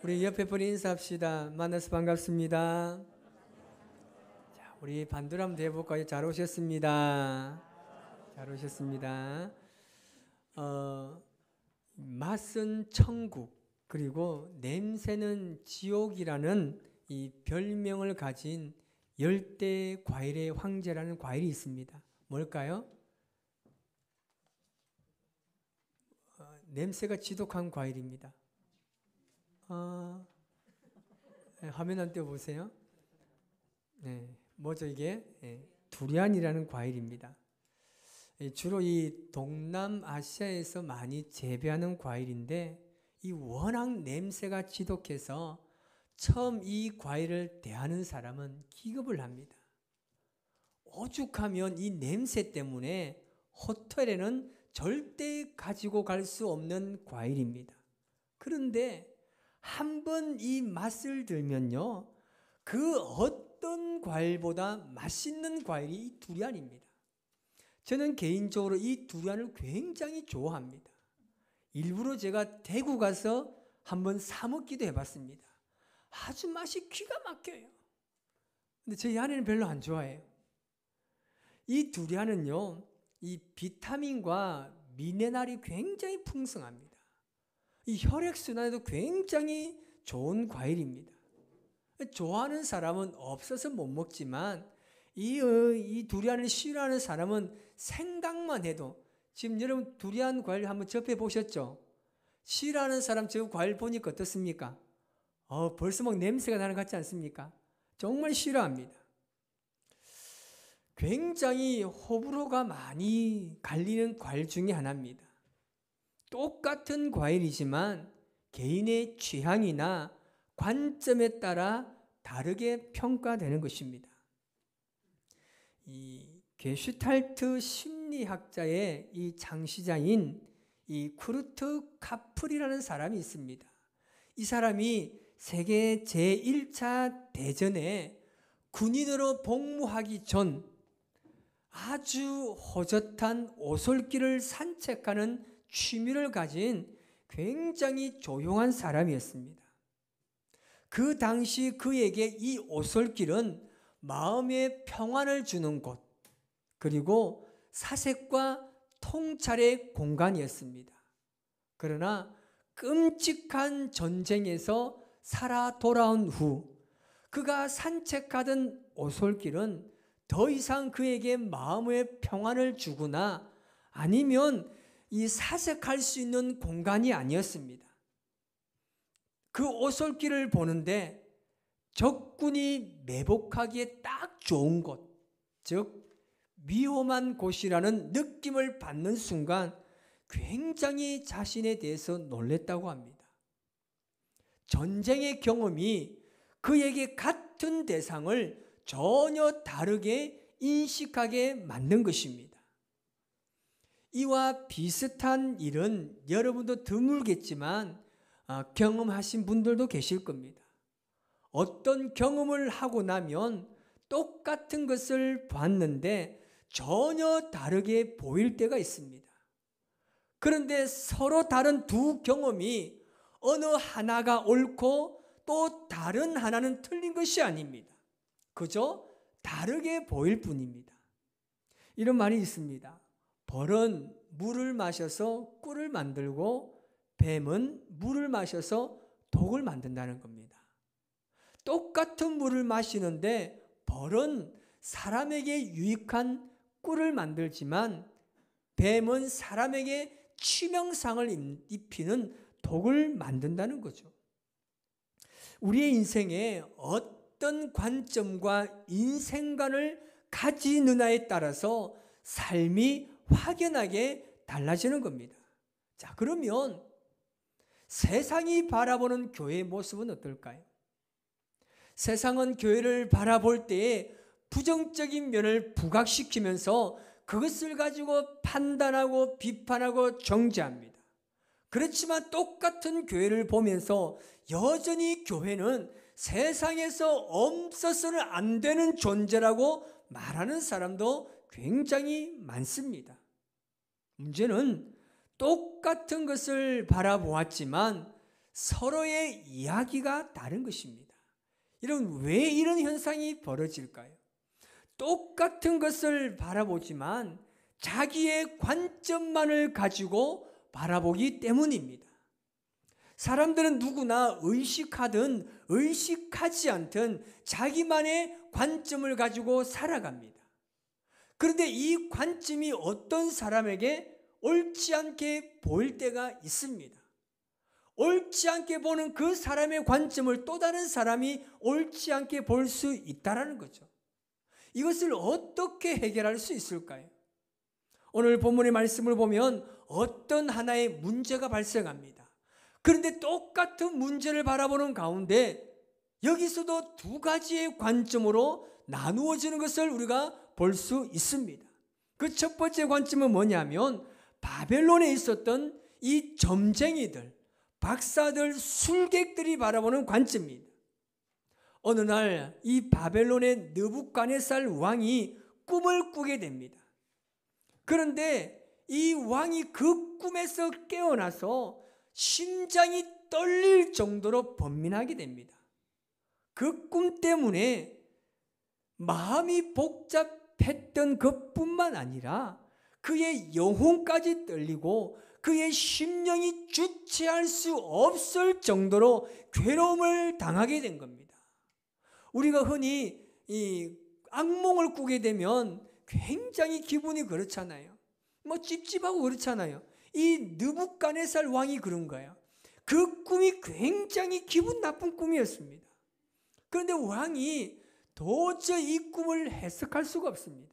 우리 옆에 분 인사합시다. 만나서 반갑습니다. 자, 우리 반주를 한번 해볼까요? 잘 오셨습니다. 잘 오셨습니다. 맛은 천국 그리고 냄새는 지옥이라는 이 별명을 가진 열대 과일의 황제라는 과일이 있습니다. 뭘까요? 냄새가 지독한 과일입니다. 화면 한 띄워보세요. 네, 뭐죠 이게? 네, 두리안이라는 과일입니다. 주로 이 동남아시아에서 많이 재배하는 과일인데 이 워낙 냄새가 지독해서 처음 이 과일을 대하는 사람은 기겁을 합니다. 오죽하면 이 냄새 때문에 호텔에는 절대 가지고 갈 수 없는 과일입니다. 그런데 한번 이 맛을 들면요, 그 어떤 과일보다 맛있는 과일이 이 두리안입니다. 저는 개인적으로 이 두리안을 굉장히 좋아합니다. 일부러 제가 대구 가서 한번 사 먹기도 해봤습니다. 아주 맛이 기가 막혀요. 근데 저희 아내는 별로 안 좋아해요. 이 두리안은요, 이 비타민과 미네랄이 굉장히 풍성합니다. 이 혈액순환에도 굉장히 좋은 과일입니다. 좋아하는 사람은 없어서 못 먹지만 이 두리안을 싫어하는 사람은 생각만 해도, 지금 여러분 두리안 과일 한번 접해 보셨죠? 싫어하는 사람 저 과일 보니까 어떻습니까? 벌써 막 냄새가 나는 것 같지 않습니까? 정말 싫어합니다. 굉장히 호불호가 많이 갈리는 과일 중에 하나입니다. 똑같은 과일이지만 개인의 취향이나 관점에 따라 다르게 평가되는 것입니다. 이 게슈탈트 심리학자의 이 창시자인 이 쿠르트 카플이라는 사람이 있습니다. 이 사람이 세계 제1차 대전에 군인으로 복무하기 전 아주 호젓한 오솔길을 산책하는 취미를 가진 굉장히 조용한 사람이었습니다. 그 당시 그에게 이 오솔길은 마음의 평안을 주는 곳, 그리고 사색과 통찰의 공간이었습니다. 그러나 끔찍한 전쟁에서 살아 돌아온 후 그가 산책하던 오솔길은 더 이상 그에게 마음의 평안을 주거나 아니면 이 사색할 수 있는 공간이 아니었습니다. 그 오솔길을 보는데 적군이 매복하기에 딱 좋은 곳, 즉 위험한 곳이라는 느낌을 받는 순간 굉장히 자신에 대해서 놀랬다고 합니다. 전쟁의 경험이 그에게 같은 대상을 전혀 다르게 인식하게 만든 것입니다. 이와 비슷한 일은 여러분도 드물겠지만 경험하신 분들도 계실 겁니다. 어떤 경험을 하고 나면 똑같은 것을 봤는데 전혀 다르게 보일 때가 있습니다. 그런데 서로 다른 두 경험이 어느 하나가 옳고 또 다른 하나는 틀린 것이 아닙니다. 그저 다르게 보일 뿐입니다. 이런 말이 있습니다. 벌은 물을 마셔서 꿀을 만들고 뱀은 물을 마셔서 독을 만든다는 겁니다. 똑같은 물을 마시는데 벌은 사람에게 유익한 꿀을 만들지만 뱀은 사람에게 치명상을 입히는 독을 만든다는 거죠. 우리의 인생에 어떤 관점과 인생관을 가지느냐에 따라서 삶이 확연하게 달라지는 겁니다. 자, 그러면 세상이 바라보는 교회의 모습은 어떨까요? 세상은 교회를 바라볼 때에 부정적인 면을 부각시키면서 그것을 가지고 판단하고 비판하고 정죄합니다. 그렇지만 똑같은 교회를 보면서 여전히 교회는 세상에서 없어서는 안 되는 존재라고 말하는 사람도 굉장히 많습니다. 문제는 똑같은 것을 바라보았지만 서로의 이야기가 다른 것입니다. 여러분, 왜 이런 현상이 벌어질까요? 똑같은 것을 바라보지만 자기의 관점만을 가지고 바라보기 때문입니다. 사람들은 누구나 의식하든 의식하지 않든 자기만의 관점을 가지고 살아갑니다. 그런데 이 관점이 어떤 사람에게 옳지 않게 보일 때가 있습니다. 옳지 않게 보는 그 사람의 관점을 또 다른 사람이 옳지 않게 볼 수 있다는 거죠. 이것을 어떻게 해결할 수 있을까요? 오늘 본문의 말씀을 보면 어떤 하나의 문제가 발생합니다. 그런데 똑같은 문제를 바라보는 가운데 여기서도 두 가지의 관점으로 나누어지는 것을 우리가 볼 수 있습니다. 그 첫 번째 관점은 뭐냐면 바벨론에 있었던 이 점쟁이들, 박사들, 술객들이 바라보는 관점입니다. 어느 날 이 바벨론의 느부갓네살 왕이 꿈을 꾸게 됩니다. 그런데 이 왕이 그 꿈에서 깨어나서 심장이 떨릴 정도로 번민하게 됩니다. 그 꿈 때문에 마음이 복잡했던 것뿐만 아니라 그의 영혼까지 떨리고 그의 심령이 주체할 수 없을 정도로 괴로움을 당하게 된 겁니다. 우리가 흔히 이 악몽을 꾸게 되면 굉장히 기분이 그렇잖아요. 뭐 찝찝하고 그렇잖아요. 이 느부갓네살 왕이 그런 거예요. 그 꿈이 굉장히 기분 나쁜 꿈이었습니다. 그런데 왕이 도저히 이 꿈을 해석할 수가 없습니다.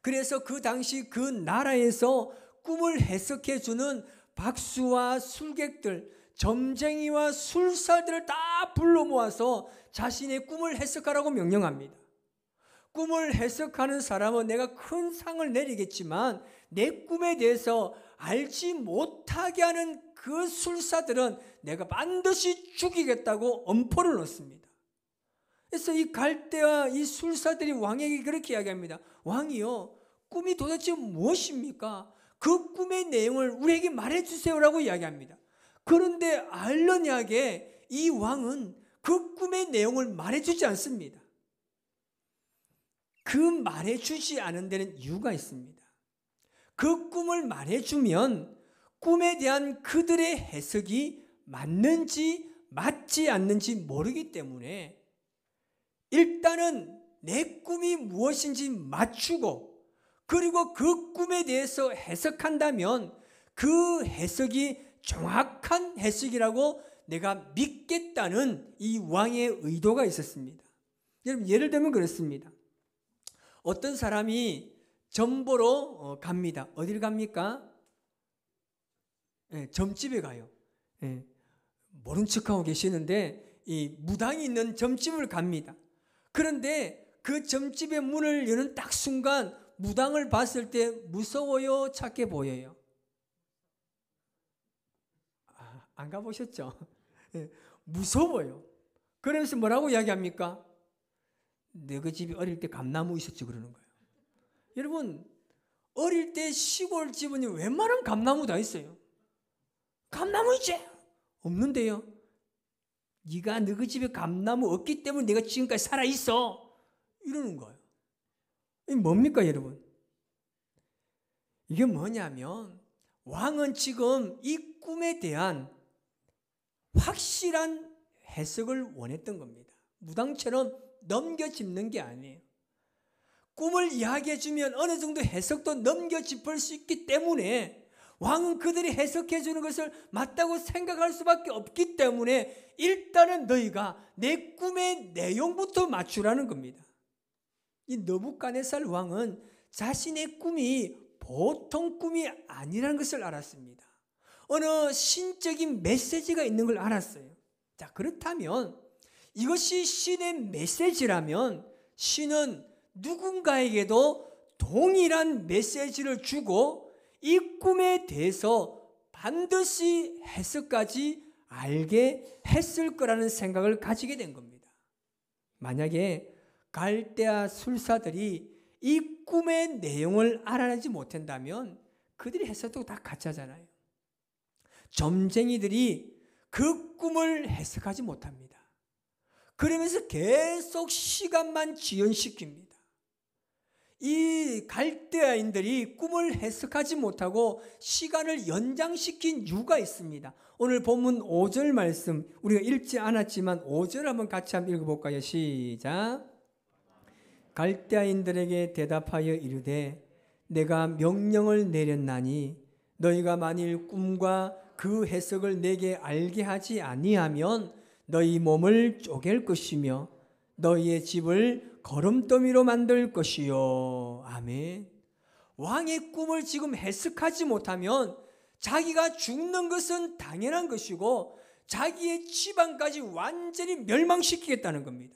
그래서 그 당시 그 나라에서 꿈을 해석해 주는 박수와 술객들, 점쟁이와 술사들을 다 불러 모아서 자신의 꿈을 해석하라고 명령합니다. 꿈을 해석하는 사람은 내가 큰 상을 내리겠지만 내 꿈에 대해서 알지 못하게 하는 그 술사들은 내가 반드시 죽이겠다고 엄포를 놓습니다. 그래서 이 갈대와 이 술사들이 왕에게 그렇게 이야기합니다. 왕이요, 꿈이 도대체 무엇입니까? 그 꿈의 내용을 우리에게 말해주세요라고 이야기합니다. 그런데 아이러니하게 이 왕은 그 꿈의 내용을 말해주지 않습니다. 그 말해주지 않은 데는 이유가 있습니다. 그 꿈을 말해주면 꿈에 대한 그들의 해석이 맞는지 맞지 않는지 모르기 때문에 일단은 내 꿈이 무엇인지 맞추고 그리고 그 꿈에 대해서 해석한다면 그 해석이 정확한 해석이라고 내가 믿겠다는 이 왕의 의도가 있었습니다. 여러분, 예를 들면 그렇습니다. 어떤 사람이 점보러 갑니다. 어딜 갑니까? 점집에 가요. 모른 척하고 계시는데 이 무당이 있는 점집을 갑니다. 그런데 그 점집의 문을 여는 딱 순간 무당을 봤을 때 무서워요, 착해 보여요? 안 가보셨죠? 무서워요. 그러면서 뭐라고 이야기합니까? 너희 집이 어릴 때 감나무 있었지 그러는 거예요. 여러분, 어릴 때 시골 집은 웬만한 감나무 다 있어요. 감나무 있지? 없는데요. 네가 너희 집에 감나무 없기 때문에 내가 지금까지 살아있어. 이러는 거예요. 이게 뭡니까 여러분? 이게 뭐냐면 왕은 지금 이 꿈에 대한 확실한 해석을 원했던 겁니다. 무당처럼 넘겨짚는 게 아니에요. 꿈을 이야기해 주면 어느 정도 해석도 넘겨짚을 수 있기 때문에 왕은 그들이 해석해 주는 것을 맞다고 생각할 수밖에 없기 때문에 일단은 너희가 내 꿈의 내용부터 맞추라는 겁니다. 이 느부갓네살 왕은 자신의 꿈이 보통 꿈이 아니라는 것을 알았습니다. 어느 신적인 메시지가 있는 걸 알았어요. 자, 그렇다면 이것이 신의 메시지라면 신은 누군가에게도 동일한 메시지를 주고 이 꿈에 대해서 반드시 해석까지 알게 했을 거라는 생각을 가지게 된 겁니다. 만약에 갈대아 술사들이 이 꿈의 내용을 알아내지 못한다면 그들이 해석도 다 가짜잖아요. 점쟁이들이 그 꿈을 해석하지 못합니다. 그러면서 계속 시간만 지연시킵니다. 이 갈대아인들이 꿈을 해석하지 못하고 시간을 연장시킨 이유가 있습니다. 오늘 본문 5절 말씀 우리가 읽지 않았지만 5절 한번 같이 한번 읽어볼까요? 시작. 갈대아인들에게 대답하여 이르되 내가 명령을 내렸나니 너희가 만일 꿈과 그 해석을 내게 알게 하지 아니하면 너희 몸을 쪼갤 것이며 너희의 집을 거름더미로 만들 것이요. 아멘. 왕의 꿈을 지금 해석하지 못하면 자기가 죽는 것은 당연한 것이고 자기의 집안까지 완전히 멸망시키겠다는 겁니다.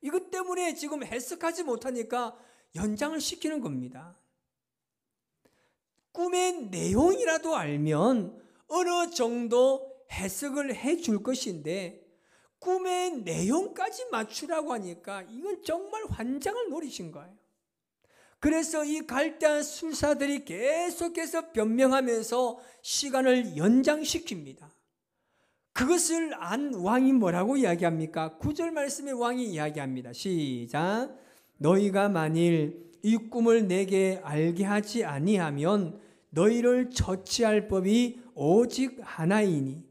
이것 때문에 지금 해석하지 못하니까 연장을 시키는 겁니다. 꿈의 내용이라도 알면 어느 정도 해석을 해줄 것인데 꿈의 내용까지 맞추라고 하니까 이건 정말 환장을 노리신 거예요. 그래서 이 갈대아 술사들이 계속해서 변명하면서 시간을 연장시킵니다. 그것을 안 왕이 뭐라고 이야기합니까? 9절 말씀에 왕이 이야기합니다. 시작. 너희가 만일 이 꿈을 내게 알게 하지 아니하면 너희를 처치할 법이 오직 하나이니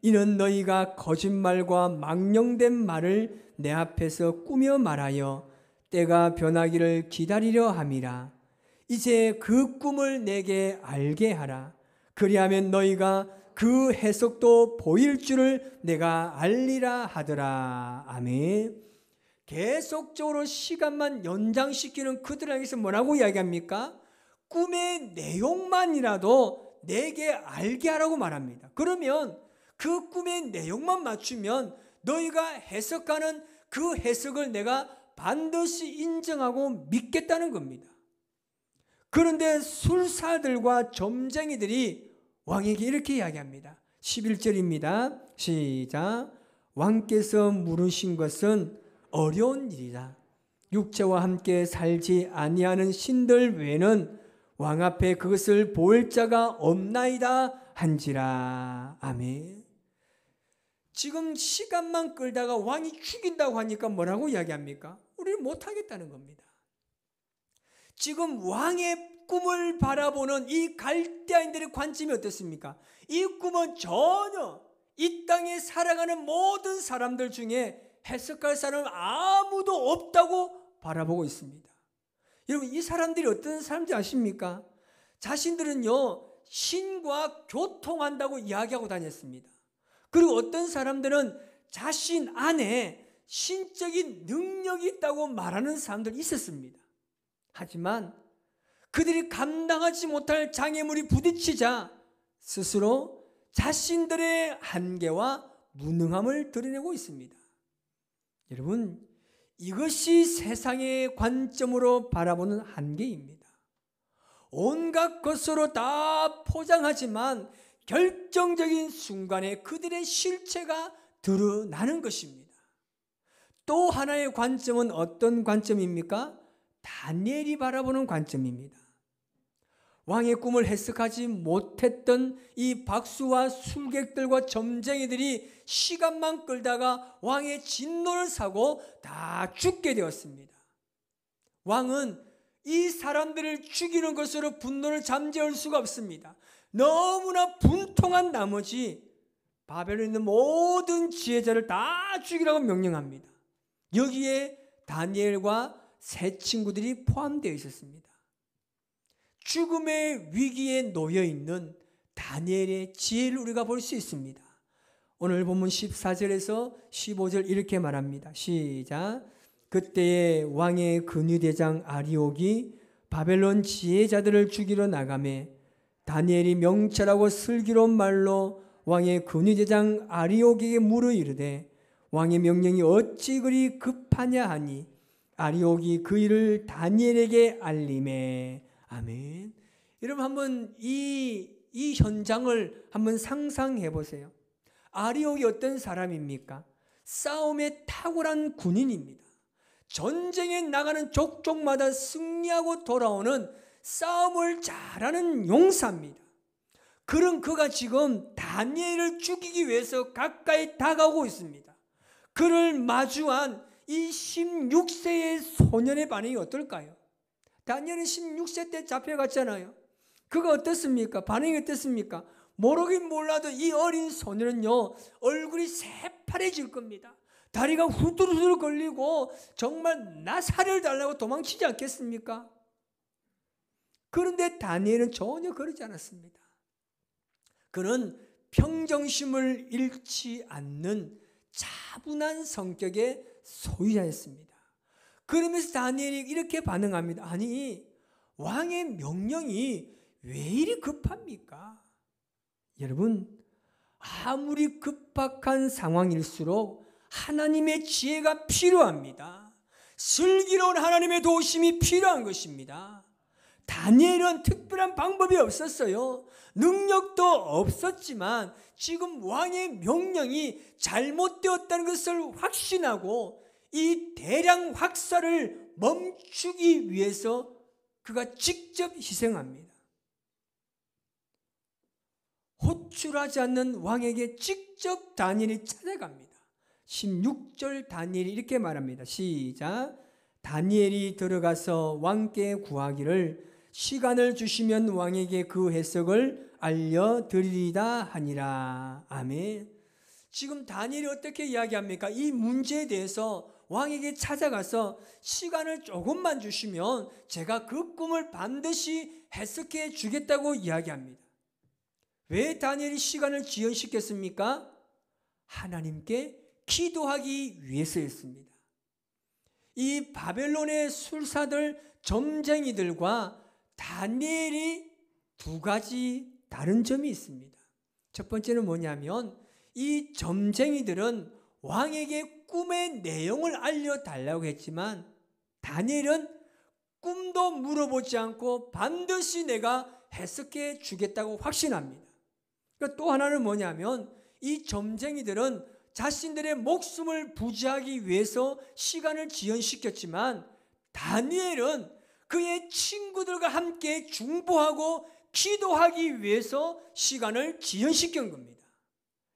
이는 너희가 거짓말과 망령된 말을 내 앞에서 꾸며 말하여 때가 변하기를 기다리려 함이라. 이제 그 꿈을 내게 알게 하라. 그리하면 너희가 그 해석도 보일 줄을 내가 알리라 하더라. 아멘. 계속적으로 시간만 연장시키는 그들에게서 뭐라고 이야기합니까? 꿈의 내용만이라도 내게 알게 하라고 말합니다. 그러면 그 꿈의 내용만 맞추면 너희가 해석하는 그 해석을 내가 반드시 인정하고 믿겠다는 겁니다. 그런데 술사들과 점쟁이들이 왕에게 이렇게 이야기합니다. 11절입니다. 시작. 왕께서 물으신 것은 어려운 일이다. 육체와 함께 살지 아니하는 신들 외에는 왕 앞에 그것을 볼 자가 없나이다 한지라. 아멘. 지금 시간만 끌다가 왕이 죽인다고 하니까 뭐라고 이야기합니까? 우리는 못하겠다는 겁니다. 지금 왕의 꿈을 바라보는 이 갈대아인들의 관점이 어떻습니까? 이 꿈은 전혀 이 땅에 살아가는 모든 사람들 중에 해석할 사람은 아무도 없다고 바라보고 있습니다. 여러분, 이 사람들이 어떤 사람인지 아십니까? 자신들은요 신과 교통한다고 이야기하고 다녔습니다. 그리고 어떤 사람들은 자신 안에 신적인 능력이 있다고 말하는 사람들이 있었습니다. 하지만 그들이 감당하지 못할 장애물이 부딪히자 스스로 자신들의 한계와 무능함을 드러내고 있습니다. 여러분, 이것이 세상의 관점으로 바라보는 한계입니다. 온갖 것으로 다 포장하지만 결정적인 순간에 그들의 실체가 드러나는 것입니다. 또 하나의 관점은 어떤 관점입니까? 다니엘이 바라보는 관점입니다. 왕의 꿈을 해석하지 못했던 이 박수와 술객들과 점쟁이들이 시간만 끌다가 왕의 진노를 사고 다 죽게 되었습니다. 왕은 이 사람들을 죽이는 것으로 분노를 잠재울 수가 없습니다. 너무나 분통한 나머지 바벨론에 있는 모든 지혜자를 다 죽이라고 명령합니다. 여기에 다니엘과 세 친구들이 포함되어 있었습니다. 죽음의 위기에 놓여 있는 다니엘의 지혜를 우리가 볼 수 있습니다. 오늘 본문 14절에서 15절 이렇게 말합니다. 시작. 그때에 왕의 근위대장 아리옥이 바벨론 지혜자들을 죽이러 나가매 다니엘이 명철하고 슬기로운 말로 왕의 근위대장 아리옥에게 물어 이르되 왕의 명령이 어찌 그리 급하냐 하니 아리옥이 그 일을 다니엘에게 알림해. 아멘. 여러분 한번 이 현장을 한번 상상해 보세요. 아리옥이 어떤 사람입니까? 싸움에 탁월한 군인입니다. 전쟁에 나가는 족족마다 승리하고 돌아오는 싸움을 잘하는 용사입니다. 그런 그가 지금 다니엘을 죽이기 위해서 가까이 다가오고 있습니다. 그를 마주한 이 16세의 소년의 반응이 어떨까요? 다니엘은 16세 때 잡혀갔잖아요. 그가 어떻습니까? 반응이 어떻습니까? 모르긴 몰라도 이 어린 소년은요, 얼굴이 새파래질 겁니다. 다리가 후들후들 걸리고 정말 나 살을 달라고 도망치지 않겠습니까? 그런데 다니엘은 전혀 그러지 않았습니다. 그는 평정심을 잃지 않는 차분한 성격의 소유자였습니다. 그러면서 다니엘이 이렇게 반응합니다. 아니, 왕의 명령이 왜 이리 급합니까? 여러분, 아무리 급박한 상황일수록 하나님의 지혜가 필요합니다. 슬기로운 하나님의 도우심이 필요한 것입니다. 다니엘은 특별한 방법이 없었어요. 능력도 없었지만 지금 왕의 명령이 잘못되었다는 것을 확신하고 이 대량 확사를 멈추기 위해서 그가 직접 희생합니다. 호출하지 않는 왕에게 직접 다니엘이 찾아갑니다. 16절 다니엘이 이렇게 말합니다. 시작. 다니엘이 들어가서 왕께 구하기를 시간을 주시면 왕에게 그 해석을 알려드리리다 하니라. 아멘. 지금 다니엘이 어떻게 이야기합니까? 이 문제에 대해서 왕에게 찾아가서 시간을 조금만 주시면 제가 그 꿈을 반드시 해석해 주겠다고 이야기합니다. 왜 다니엘이 시간을 지연시켰습니까? 하나님께 기도하기 위해서였습니다. 이 바벨론의 술사들, 점쟁이들과 다니엘이 두 가지 다른 점이 있습니다. 첫 번째는 뭐냐면 이 점쟁이들은 왕에게 꿈의 내용을 알려달라고 했지만 다니엘은 꿈도 물어보지 않고 반드시 내가 해석해 주겠다고 확신합니다. 또 하나는 뭐냐면 이 점쟁이들은 자신들의 목숨을 부지하기 위해서 시간을 지연시켰지만 다니엘은 그의 친구들과 함께 중보하고 기도하기 위해서 시간을 지연시킨 겁니다.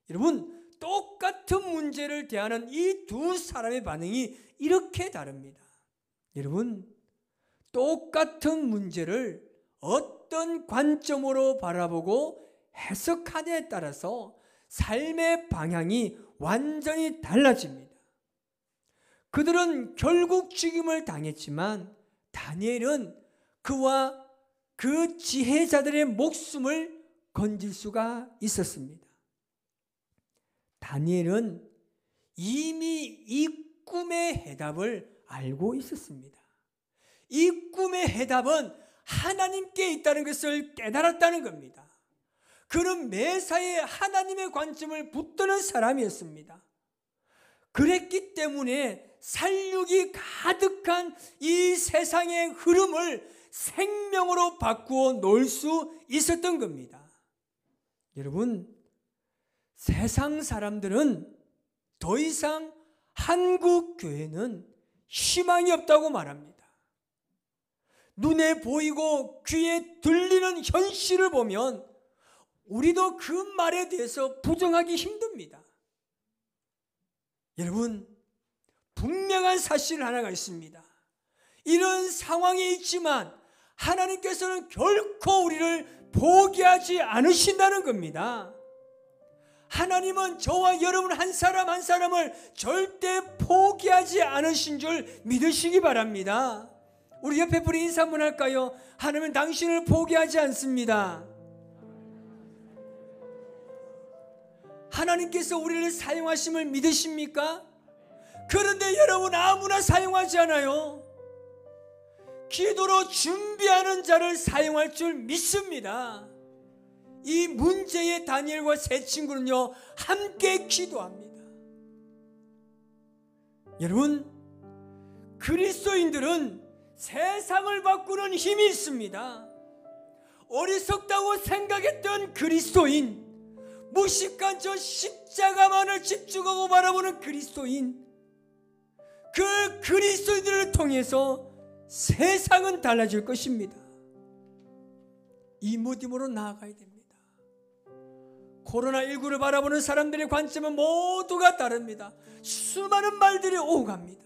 여러분, 똑같은 문제를 대하는 이 두 사람의 반응이 이렇게 다릅니다. 여러분, 똑같은 문제를 어떤 관점으로 바라보고 해석하냐에 따라서 삶의 방향이 완전히 달라집니다. 그들은 결국 죽임을 당했지만 다니엘은 그와 그 지혜자들의 목숨을 건질 수가 있었습니다. 다니엘은 이미 이 꿈의 해답을 알고 있었습니다. 이 꿈의 해답은 하나님께 있다는 것을 깨달았다는 겁니다. 그는 매사에 하나님의 관점을 붙드는 사람이었습니다. 그랬기 때문에 살육이 가득한 이 세상의 흐름을 생명으로 바꾸어 놓을 수 있었던 겁니다. 여러분, 세상 사람들은 더 이상 한국 교회는 희망이 없다고 말합니다. 눈에 보이고 귀에 들리는 현실을 보면 우리도 그 말에 대해서 부정하기 힘듭니다. 여러분, 분명한 사실 하나가 있습니다. 이런 상황에 있지만 하나님께서는 결코 우리를 포기하지 않으신다는 겁니다. 하나님은 저와 여러분 한 사람 한 사람을 절대 포기하지 않으신 줄 믿으시기 바랍니다. 우리 옆에 분이 인사 한번 할까요? 하나님은 당신을 포기하지 않습니다. 하나님께서 우리를 사용하심을 믿으십니까? 그런데 여러분, 아무나 사용하지 않아요. 기도로 준비하는 자를 사용할 줄 믿습니다. 이 문제의 다니엘과 세 친구는요, 함께 기도합니다. 여러분, 그리스도인들은 세상을 바꾸는 힘이 있습니다. 어리석다고 생각했던 그리스도인, 무식한 저 십자가만을 집중하고 바라보는 그리스도인, 그 그리스도인들을 통해서 세상은 달라질 것입니다. 이 모임으로 나아가야 됩니다. 코로나19를 바라보는 사람들의 관점은 모두가 다릅니다. 수많은 말들이 오고 갑니다.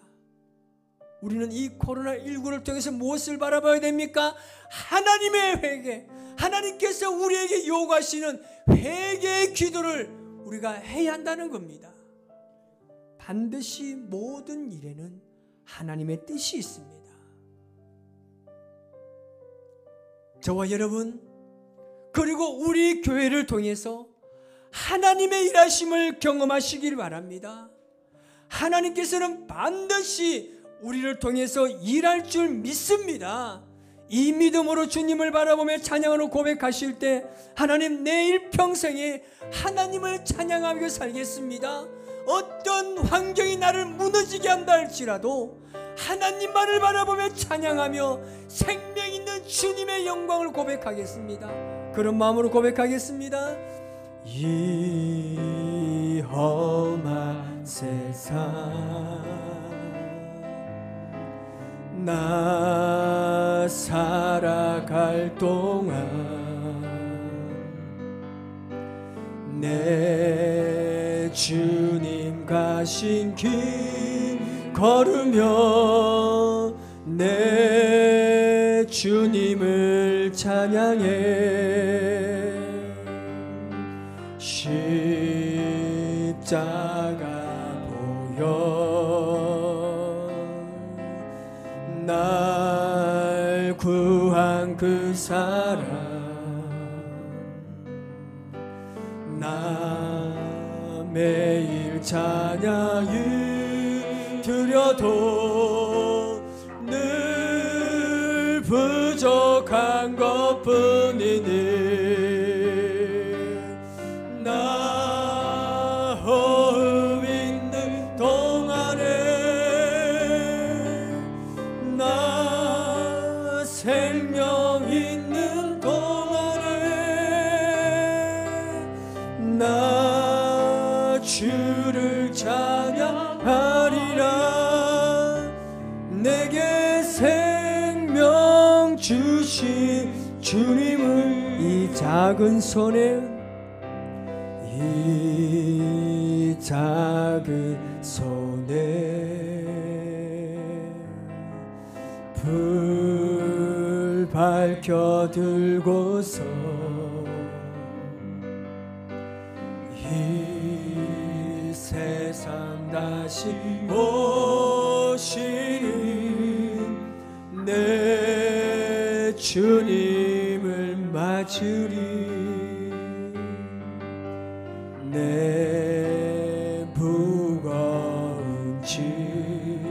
우리는 이 코로나19를 통해서 무엇을 바라봐야 됩니까? 하나님의 회개, 하나님께서 우리에게 요구하시는 회개의 기도를 우리가 해야 한다는 겁니다. 반드시 모든 일에는 하나님의 뜻이 있습니다. 저와 여러분, 그리고 우리 교회를 통해서 하나님의 일하심을 경험하시길 바랍니다. 하나님께서는 반드시 우리를 통해서 일할 줄 믿습니다. 이 믿음으로 주님을 바라보며 찬양으로 고백하실 때, 하나님, 내 일평생에 하나님을 찬양하며 살겠습니다. 어떤 환경이 나를 무너지게 한다 할지라도 하나님만을 바라보며 찬양하며 생명 있는 주님의 영광을 고백하겠습니다. 그런 마음으로 고백하겠습니다. 이 험한 세상 나 살아갈 동안 내 주님 가신 길 걸으며 내 주님을 찬양해. 십자가 보여 날 구한 그 사랑 나 매일 찬양을 드려도 늘 부족한 것뿐이니 나 호흡 있는 동안에 나 생명 있는 동안에 나 주를 찬양하리라. 내게 생명 주신 주님을 이 작은 손에 이 작은 손에 불 밝혀 들고서 이 세상 다시 오시는 내 주님을 맞으리. 내 무거운 짐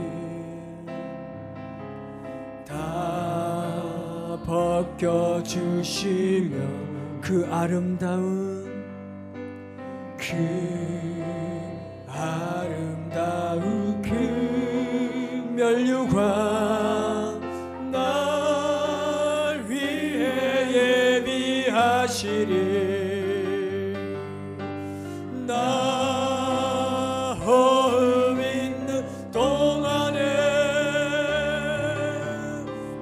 다 벗겨주시며 그 아름다운 그 면류관 날 위해 예비하시리. 나 호흡 있는 동안에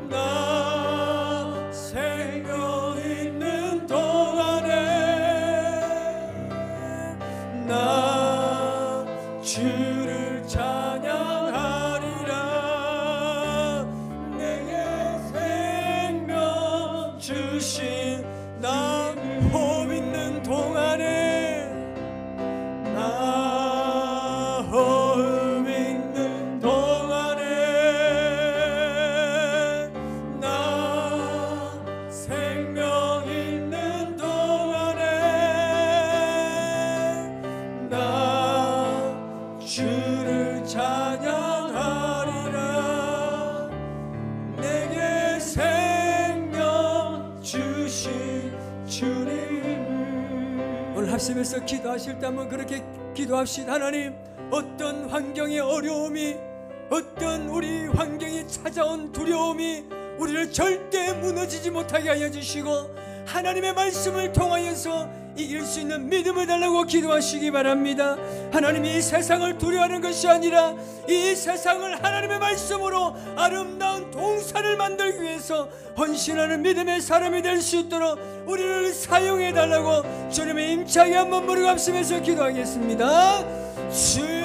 나 생명 있는 동안에 나 주를 찬양하리라. 내게 생명 주신 나 호흡 있는 동안에 호흡 있는 동안에 나 생명 있는 동안에 나 주를 찬양하리라. 내게 생명 주신 주님. 오늘 합심해서 기도하실 때 한번 그렇게 기도합시다. 하나님, 어떤 환경의 어려움이, 어떤 우리 환경이 찾아온 두려움이 우리를 절대 무너지지 못하게 하여 주시고, 하나님의 말씀을 통하여서 이길 수 있는 믿음을 달라고 기도하시기 바랍니다. 하나님이 이 세상을 두려워하는 것이 아니라 이 세상을 하나님의 말씀으로 아름다운 동산을 만들기 위해서 헌신하는 믿음의 사람이 될 수 있도록 우리를 사용해 달라고 주님의 임차에 한번 무릎 감으면서 기도하겠습니다. 주여,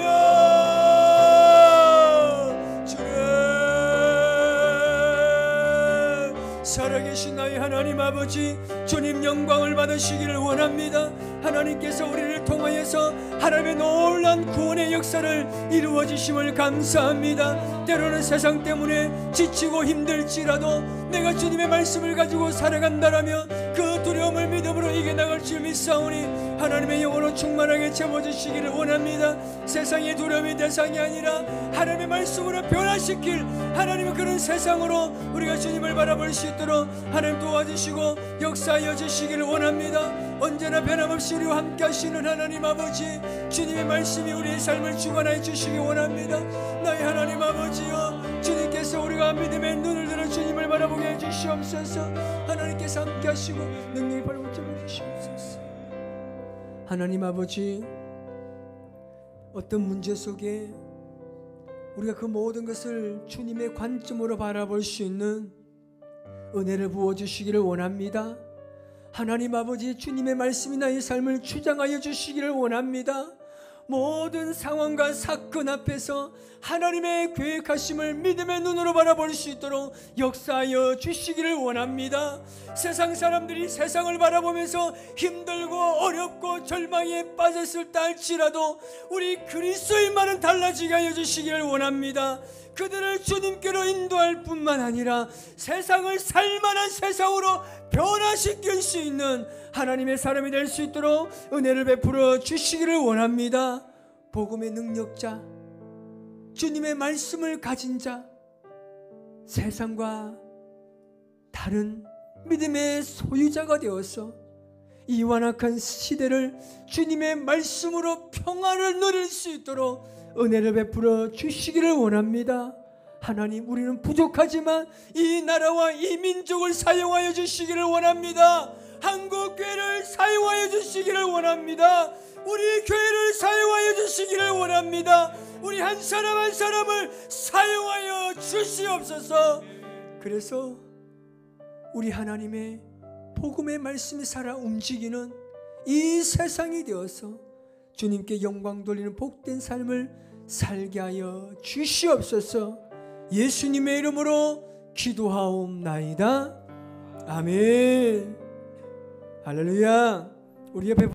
살아계신 나의 하나님 아버지, 주님 영광을 받으시기를 원합니다. 하나님께서 우리를 통하여서 하나님의 놀라운 구원의 역사를 이루어 주심을 감사합니다. 때로는 세상 때문에 지치고 힘들지라도 내가 주님의 말씀을 가지고 살아간다라면 그 두려움을 믿음으로 이겨나갈 줄 믿사오니 하나님의 영으로 충만하게 채워주시기를 원합니다. 세상의 두려움이 대상이 아니라 하나님의 말씀으로 변화시킬 하나님의 그런 세상으로 우리가 주님을 바라볼 수 있도록 하나님 도와주시고 역사하여 주시기를 원합니다. 언제나 변함없이 우리와 함께 하시는 하나님 아버지, 주님의 말씀이 우리의 삶을 주관하여 주시기 원합니다. 나의 하나님 아버지여, 주님께서 우리가 믿음의 눈을 들어 주님을 바라보게 해주시옵소서. 하나님께서 함께 하시고 능력이 발을 주시옵소서. 하나님 아버지, 어떤 문제 속에 우리가 그 모든 것을 주님의 관점으로 바라볼 수 있는 은혜를 부어주시기를 원합니다. 하나님 아버지, 주님의 말씀이 나의 삶을 주장하여 주시기를 원합니다. 모든 상황과 사건 앞에서 하나님의 계획하심을 믿음의 눈으로 바라볼 수 있도록 역사하여 주시기를 원합니다. 세상 사람들이 세상을 바라보면서 힘들고 어렵고 절망에 빠졌을 때 할지라도 우리 그리스도인만은 달라지게 하여 주시기를 원합니다. 그들을 주님께로 인도할 뿐만 아니라 세상을 살만한 세상으로 변화시킬 수 있는 하나님의 사람이 될 수 있도록 은혜를 베풀어 주시기를 원합니다. 복음의 능력자, 주님의 말씀을 가진 자, 세상과 다른 믿음의 소유자가 되어서 이 완악한 시대를 주님의 말씀으로 평안을 누릴 수 있도록 은혜를 베풀어 주시기를 원합니다. 하나님, 우리는 부족하지만 이 나라와 이 민족을 사용하여 주시기를 원합니다. 한국교회를 사용하여 주시기를 원합니다. 우리 교회를 사용하여 주시기를 원합니다. 우리 한 사람 한 사람을 사용하여 주시옵소서. 그래서 우리 하나님의 복음의 말씀이 살아 움직이는 이 세상이 되어서 주님께 영광 돌리는 복된 삶을 살게 하여 주시옵소서. 예수님의 이름으로 기도하옵나이다. 아멘. 할렐루야. 우리 옆에